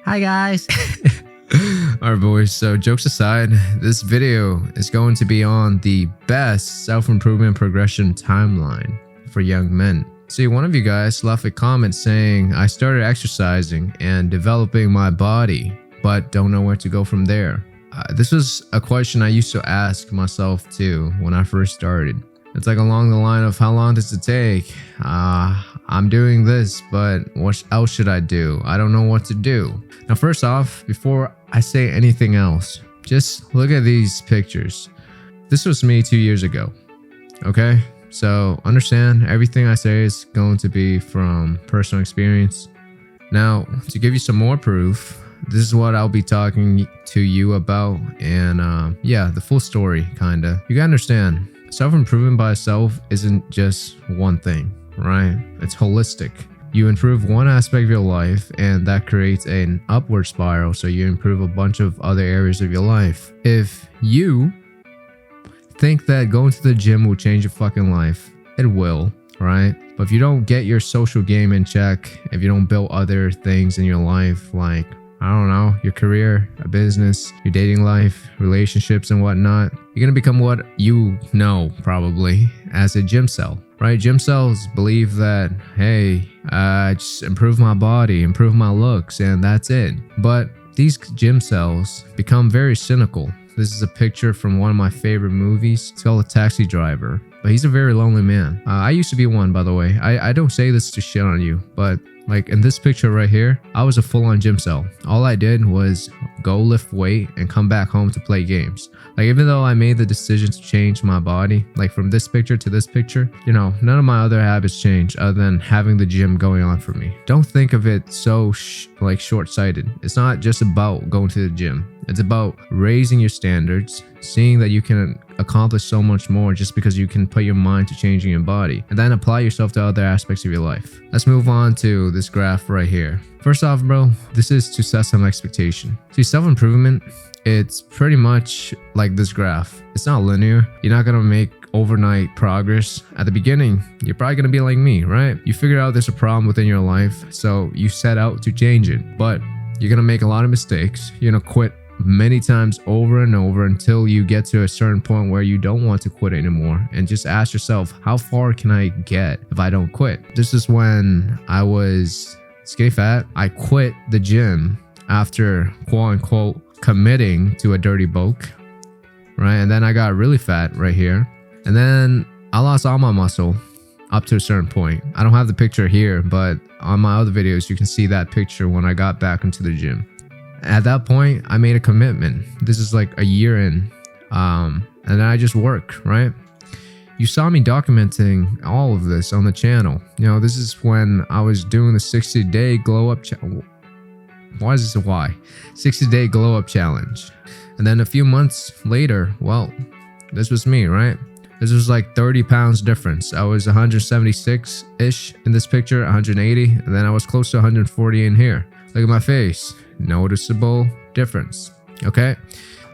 Hi guys. Alright boys, so jokes aside, this video is going to be on the best self-improvement progression timeline for young men. See, one of you guys left a comment saying, I started exercising and developing my body, but don't know where to go from there. This was a question I used to ask myself too when I first started. It's like along the line of how long does it take? I'm doing this, but what else should I do? I don't know what to do. Now, first off, before I say anything else, just look at these pictures. This was me 2 years ago. Okay? So understand everything I say is going to be from personal experience. Now, to give you some more proof, this is what I'll be talking to you about. And yeah, the full story, kinda. You gotta understand, self-improvement by itself isn't just one thing, right? It's holistic. You improve one aspect of your life and that creates an upward spiral, so you improve a bunch of other areas of your life. If you think that going to the gym will change your fucking life, it will, right? But if you don't get your social game in check, if you don't build other things in your life, like, I don't know, your career, a business, your dating life, relationships and whatnot, you're gonna become what you know probably as a gym cell, right? Gym cells believe that, hey, just improve my body, improve my looks, and that's it. But these gym cells become very cynical. This is a picture from one of my favorite movies. It's called A Taxi Driver, but he's a very lonely man. I used to be one, by the way. I don't say this to shit on you, but like in this picture right here, I was a full-on gym cell. All I did was go lift weight and come back home to play games. Like, even though I made the decision to change my body, like from this picture to this picture, you know, none of my other habits changed other than having the gym going on for me. Don't think of it so like short-sighted. It's not just about going to the gym. It's about raising your standards, seeing that you can accomplish so much more just because you can put your mind to changing your body, and then apply yourself to other aspects of your life. Let's move on to this graph right here. First off, bro, this is to set some expectation. See, self-improvement, it's pretty much like this graph. It's not linear. You're not gonna make overnight progress. At the beginning, you're probably gonna be like me, right? You figure out there's a problem within your life, so you set out to change it, but you're gonna make a lot of mistakes. You're gonna quit many times over and over until you get to a certain point where you don't want to quit anymore, and just ask yourself, how far can I get if I don't quit? This is when I was skinny fat. I quit the gym after quote unquote committing to a dirty bulk, right? And then I got really fat right here, and then I lost all my muscle up to a certain point. I don't have the picture here, but on my other videos you can see that picture when I got back into the gym. At that point, I made a commitment. This is like a year in, and then I just work, right? You saw me documenting all of this on the channel. You know, this is when I was doing the 60-day glow up challenge. Why is this a why? 60-day glow up challenge. And then a few months later, well, this was me, right? This was like 30 pounds difference. I was 176-ish in this picture, 180, and then I was close to 140 in here. Look at my face. Noticeable difference. Okay,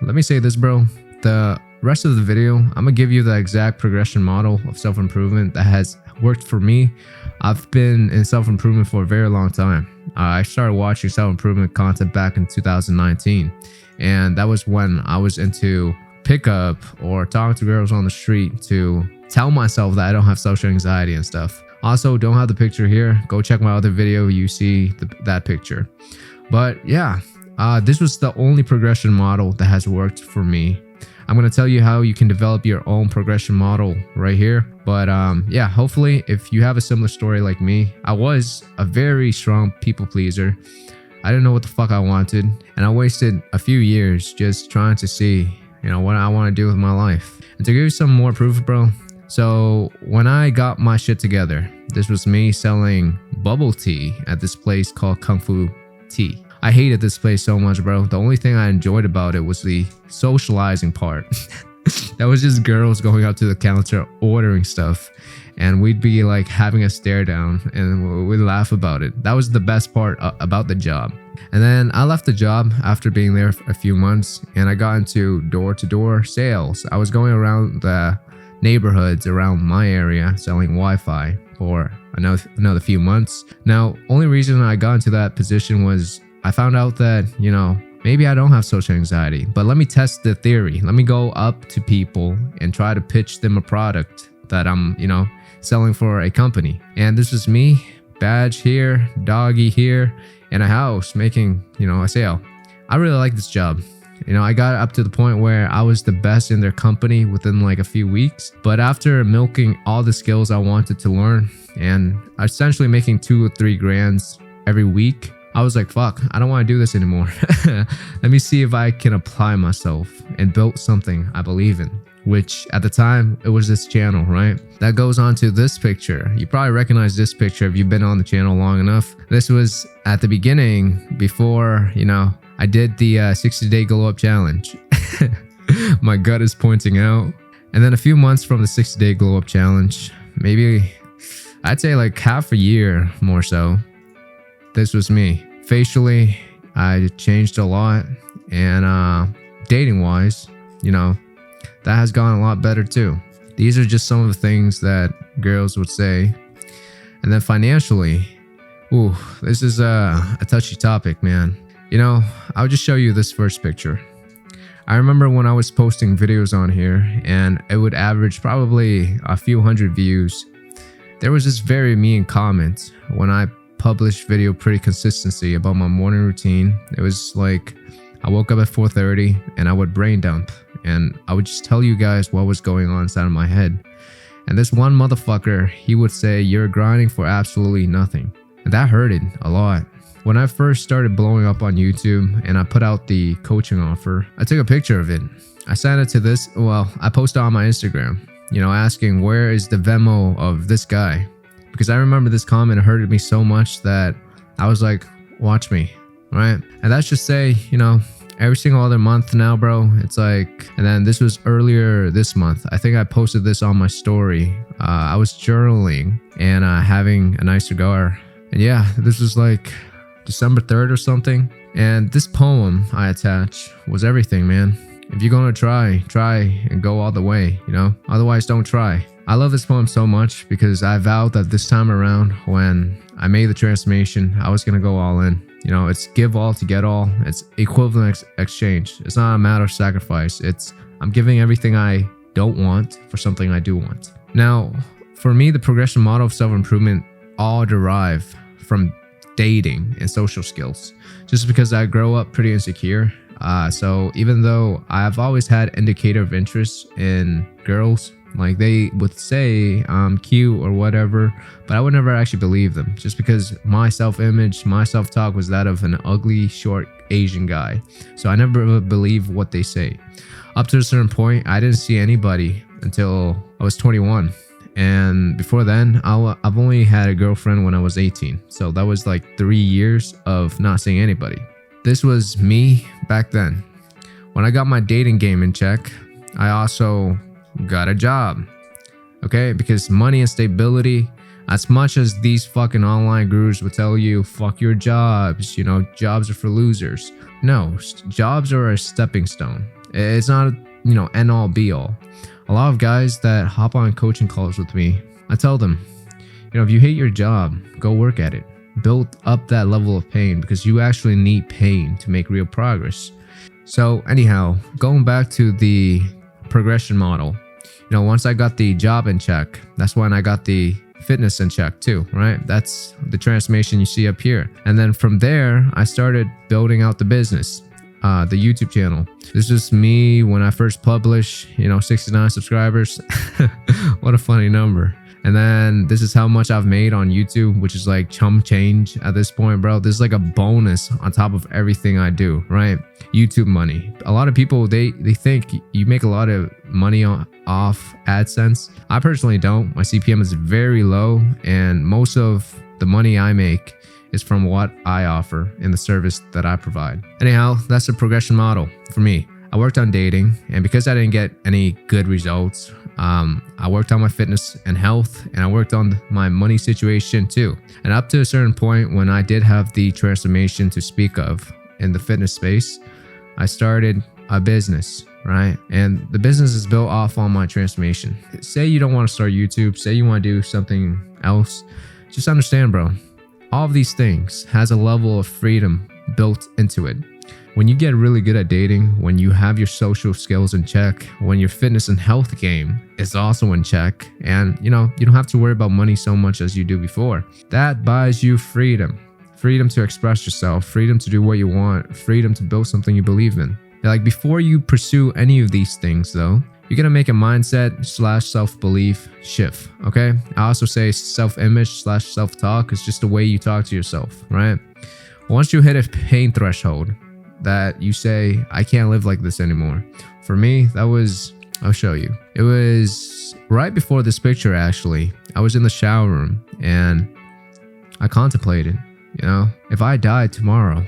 let me say this, bro. The rest of the video, I'm gonna give you the exact progression model of self-improvement that has worked for me. I've been in self-improvement for a very long time. I started watching self-improvement content back in 2019, and that was when I was into pickup or talking to girls on the street to tell myself that I don't have social anxiety and stuff. Also, don't have the picture here. Go check my other video. You see that picture. But yeah, this was the only progression model that has worked for me. I'm going to tell you how you can develop your own progression model right here. But yeah, hopefully if you have a similar story like me, I was a very strong people pleaser. I didn't know what the fuck I wanted, and I wasted a few years just trying to see, you know, what I want to do with my life. And to give you some more proof, bro, so when I got my shit together, this was me selling bubble tea at this place called Kung Fu Tea. I hated this place so much, bro. The only thing I enjoyed about it was the socializing part. That was just girls going up to the counter ordering stuff, and we'd be like having a stare down and we'd laugh about it. That was the best part about the job. And then I left the job after being there for a few months, and I got into door-to-door sales. I was going around the neighborhoods around my area selling Wi-Fi for another few months. Now, only reason I got into that position was I found out that, maybe I don't have social anxiety, but let me test the theory. Let me go up to people and try to pitch them a product that I'm, selling for a company. And this is me, badge here, doggy here, in a house making, a sale. I really like this job. I got up to the point where I was the best in their company within like a few weeks. But after milking all the skills I wanted to learn and essentially making 2 or 3 grands every week, I was like, fuck, I don't want to do this anymore. Let me see if I can apply myself and build something I believe in, which at the time it was this channel, right? That goes on to this picture. You probably recognize this picture if you've been on the channel long enough. This was at the beginning before, I did the 60-day glow up challenge. My gut is pointing out. And then a few months from the 60-day glow up challenge, maybe I'd say like half a year more so, this was me. Facially, I changed a lot. And dating wise, that has gone a lot better too. These are just some of the things that girls would say. And then financially, ooh, this is a touchy topic, man. I'll just show you this first picture. I remember when I was posting videos on here and it would average probably a few hundred views. There was this very mean comment when I published video pretty consistency about my morning routine. It was like I woke up at 4:30 and I would brain dump and I would just tell you guys what was going on inside of my head. And this one motherfucker, he would say, "You're grinding for absolutely nothing." And that hurted a lot. When I first started blowing up on YouTube and I put out the coaching offer, I took a picture of it. I sent it to this, I posted on my Instagram, asking where is the Venmo of this guy? Because I remember this comment hurted me so much that I was like, watch me, right? And that's just say, every single other month now, bro, it's like, and then this was earlier this month. I think I posted this on my story. I was journaling and having a nice cigar. And yeah, this was like December 3rd or something. And this poem I attached was everything, man. If you're gonna try and go all the way, otherwise don't try. I love this poem so much because I vowed that this time around when I made the transformation, I was gonna go all in. It's give all to get all. It's equivalent exchange. It's not a matter of sacrifice. It's I'm giving everything I don't want for something I do want. Now, for me, the progression model of self-improvement all derive from dating and social skills. Just because I grow up pretty insecure. So even though I've always had indicator of interest in girls, like they would say I'm cute or whatever, but I would never actually believe them just because my self-image, my self-talk was that of an ugly, short Asian guy. So I never believe what they say. Up to a certain point, I didn't see anybody until I was 21. And before then, I've only had a girlfriend when I was 18. So that was like 3 years of not seeing anybody. This was me back then. When I got my dating game in check, I also got a job. Okay, because money and stability, as much as these fucking online gurus would tell you, fuck your jobs, jobs are for losers. No, jobs are a stepping stone. It's not, end all be all. A lot of guys that hop on coaching calls with me, I tell them, if you hate your job, go work at it. Build up that level of pain because you actually need pain to make real progress. So anyhow, going back to the progression model, once I got the job in check, that's when I got the fitness in check too, right? That's the transformation you see up here. And then from there, I started building out the business. The YouTube channel. This is me when I first published, 69 subscribers. What a funny number. And then this is how much I've made on YouTube, which is like chump change at this point, bro. This is like a bonus on top of everything I do, right? YouTube money. A lot of people, they think you make a lot of money off AdSense. I personally don't. My CPM is very low and most of the money I make is from what I offer in the service that I provide. Anyhow, that's the progression model for me. I worked on dating, and because I didn't get any good results, I worked on my fitness and health, and I worked on my money situation too. And up to a certain point when I did have the transformation to speak of in the fitness space, I started a business, right? And the business is built off on my transformation. Say you don't want to start YouTube, say you want to do something else, just understand, bro. All of these things has a level of freedom built into it. When you get really good at dating, when you have your social skills in check, when your fitness and health game is also in check, and you don't have to worry about money so much as you do before, that buys you freedom. Freedom to express yourself, freedom to do what you want, freedom to build something you believe in. Like, before you pursue any of these things though, you're gonna make a mindset / self-belief shift, okay? I also say self-image / self-talk is just the way you talk to yourself, right? Once you hit a pain threshold that you say, I can't live like this anymore. For me, that was, I'll show you. It was right before this picture actually. I was in the shower room and I contemplated, if I died tomorrow,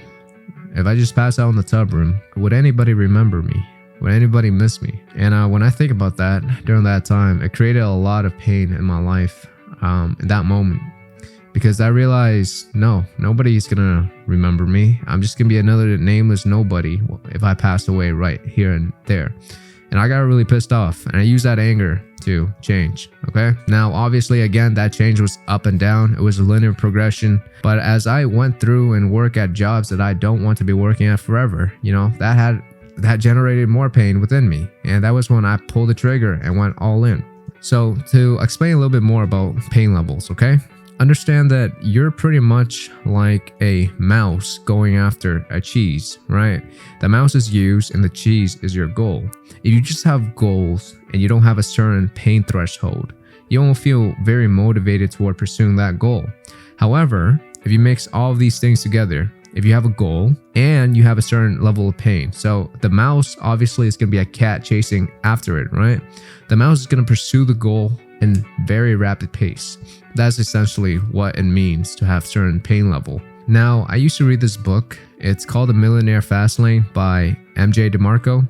if I just passed out in the tub room, would anybody remember me? Would anybody miss me? And when I think about that during that time, it created a lot of pain in my life in that moment. Because I realized, no, nobody's gonna remember me. I'm just gonna be another nameless nobody if I passed away right here and there. And I got really pissed off, and I used that anger to change, okay? Now, obviously, again, that change was up and down. It was a linear progression. But as I went through and work at jobs that I don't want to be working at forever, that generated more pain within me. And that was when I pulled the trigger and went all in. So to explain a little bit more about pain levels, okay? Understand that you're pretty much like a mouse going after a cheese, right? The mouse is used and the cheese is your goal. If you just have goals and you don't have a certain pain threshold, you won't feel very motivated toward pursuing that goal. However, if you mix all of these things together, if you have a goal and you have a certain level of pain, so the mouse obviously is going to be a cat chasing after it, right? The mouse is going to pursue the goal in very rapid pace. That's essentially what it means to have certain pain level. Now, I used to read this book. It's called The Millionaire Fastlane by MJ DeMarco.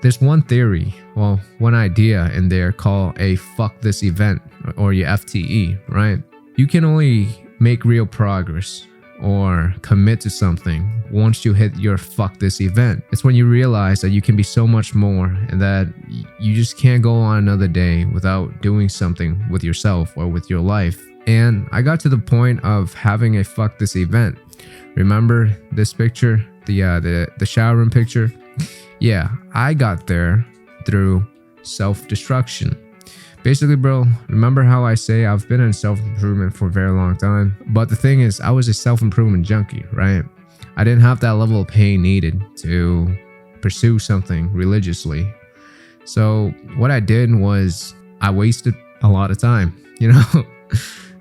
There's one theory, one idea in there called a fuck this event, or your FTE, right? You can only make real progress or commit to something once you hit your fuck this event. It's when you realize that you can be so much more and that you just can't go on another day without doing something with yourself or with your life. And I got to the point of having a fuck this event. Remember this picture, the shower room picture? Yeah, I got there through self-destruction. Basically, bro, remember how I say I've been in self-improvement for a very long time? But the thing is, I was a self-improvement junkie, right? I didn't have that level of pain needed to pursue something religiously. So what I did was I wasted a lot of time,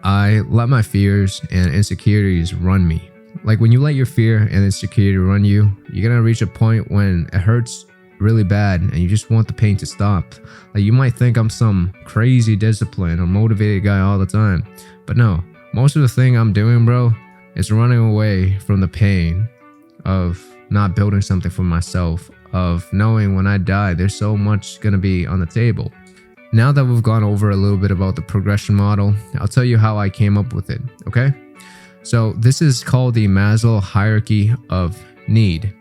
I let my fears and insecurities run me. Like, when you let your fear and insecurity run you, you're gonna reach a point when it hurts really bad and you just want the pain to stop. Like, you might think I'm some crazy disciplined or motivated guy all the time, but no, most of the thing I'm doing, bro, is running away from the pain of not building something for myself, of knowing when I die there's so much gonna be on the table. Now that we've gone over a little bit about the progression model, I'll tell you how I came up with it, okay? So this is called the Maslow hierarchy of need.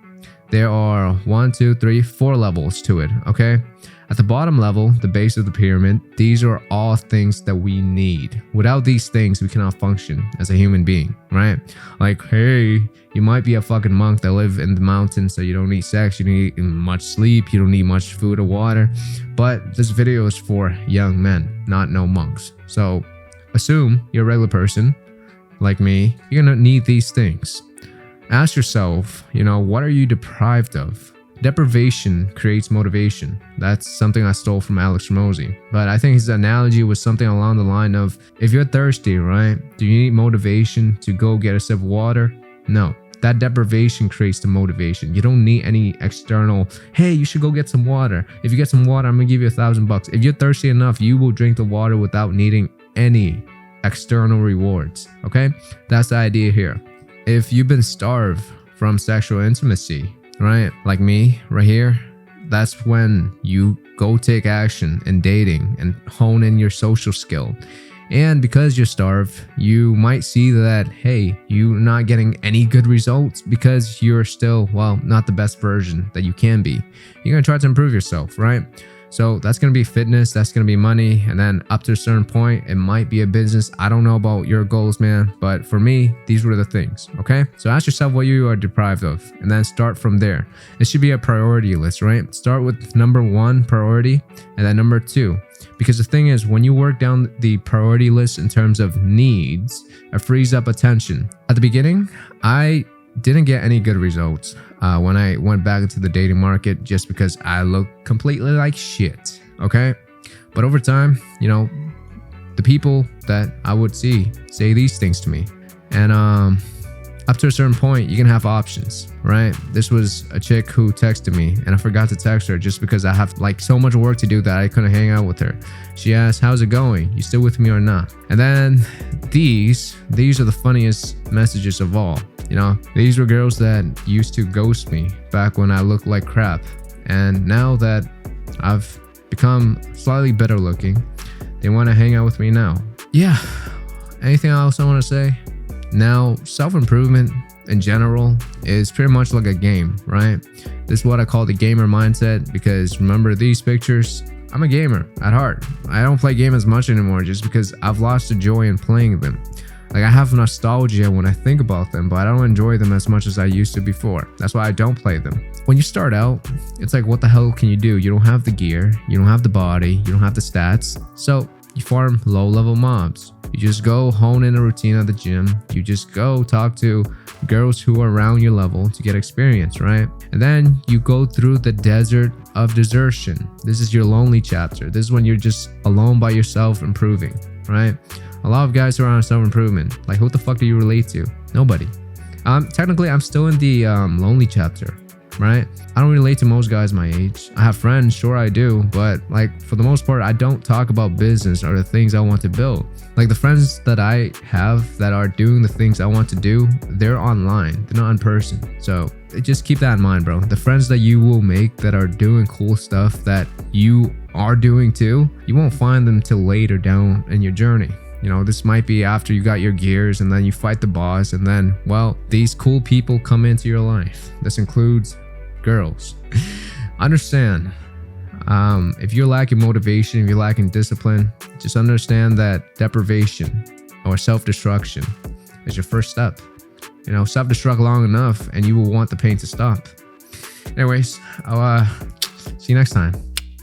There are 1, 2, 3, 4 levels to it, okay? At the bottom level, the base of the pyramid, these are all things that we need. Without these things, we cannot function as a human being, right? Like, hey, you might be a fucking monk that live in the mountains, so you don't need sex, you don't need much sleep, you don't need much food or water. But this video is for young men, not no monks. So assume you're a regular person like me, you're gonna need these things. Ask yourself, what are you deprived of? Deprivation creates motivation. That's something I stole from Alex Ramosi. But I think his analogy was something along the line of, if you're thirsty, right? Do you need motivation to go get a sip of water? No. That deprivation creates the motivation. You don't need any external, hey, you should go get some water. If you get some water, I'm gonna give you $1,000. If you're thirsty enough, you will drink the water without needing any external rewards, okay? That's the idea here. If you've been starved from sexual intimacy, right, like me right here, that's when you go take action in dating and hone in your social skill. And because you're starved, you might see that, hey, you're not getting any good results because you're still, not the best version that you can be. You're gonna try to improve yourself, right? So that's going to be fitness, that's going to be money, and then up to a certain point, it might be a business. I don't know about your goals, man, but for me, these were the things, okay? So ask yourself what you are deprived of, and then start from there. It should be a priority list, right? Start with number 1 priority, and then number 2. Because the thing is, when you work down the priority list in terms of needs, it frees up attention. At the beginning, I didn't get any good results when I went back into the dating market just because I looked completely like shit, okay? But over time, you know, the people that I would see say these things to me. And up to a certain point, you can have options, right? This was a chick who texted me and I forgot to text her just because I have like so much work to do that I couldn't hang out with her. She asked, how's it going? You still with me or not? And then these are the funniest messages of all. You know, these were girls that used to ghost me back when I looked like crap. And now that I've become slightly better looking, they want to hang out with me now. Yeah. Anything else I want to say? Now, self-improvement in general is pretty much like a game, right? This is what I call the gamer mindset, because remember these pictures? I'm a gamer at heart. I don't play games as much anymore just because I've lost the joy in playing them. Like, I have nostalgia when I think about them, but I don't enjoy them as much as I used to before. That's why I don't play them. When you start out, it's like, what the hell can you do? You don't have the gear, you don't have the body, you don't have the stats. So you farm low-level mobs. You just go hone in a routine at the gym. You just go talk to girls who are around your level to get experience, right? And then you go through the desert of desertion. This is your lonely chapter. This is when you're just alone by yourself improving, right? A lot of guys who are on self-improvement, like, who the fuck do you relate to? Nobody. Technically, I'm still in the lonely chapter, right? I don't relate to most guys my age. I have friends, sure I do, but like, for the most part, I don't talk about business or the things I want to build. Like, the friends that I have that are doing the things I want to do, they're online, they're not in person. So just keep that in mind, bro. The friends that you will make that are doing cool stuff that you are doing too, you won't find them till later down in your journey. You know, this might be after you got your gears and then you fight the boss, and then, well, these cool people come into your life. This includes girls. Understand, if you're lacking motivation, if you're lacking discipline, just understand that deprivation or self-destruction is your first step. You know, self-destruct long enough and you will want the pain to stop. Anyways, I'll see you next time.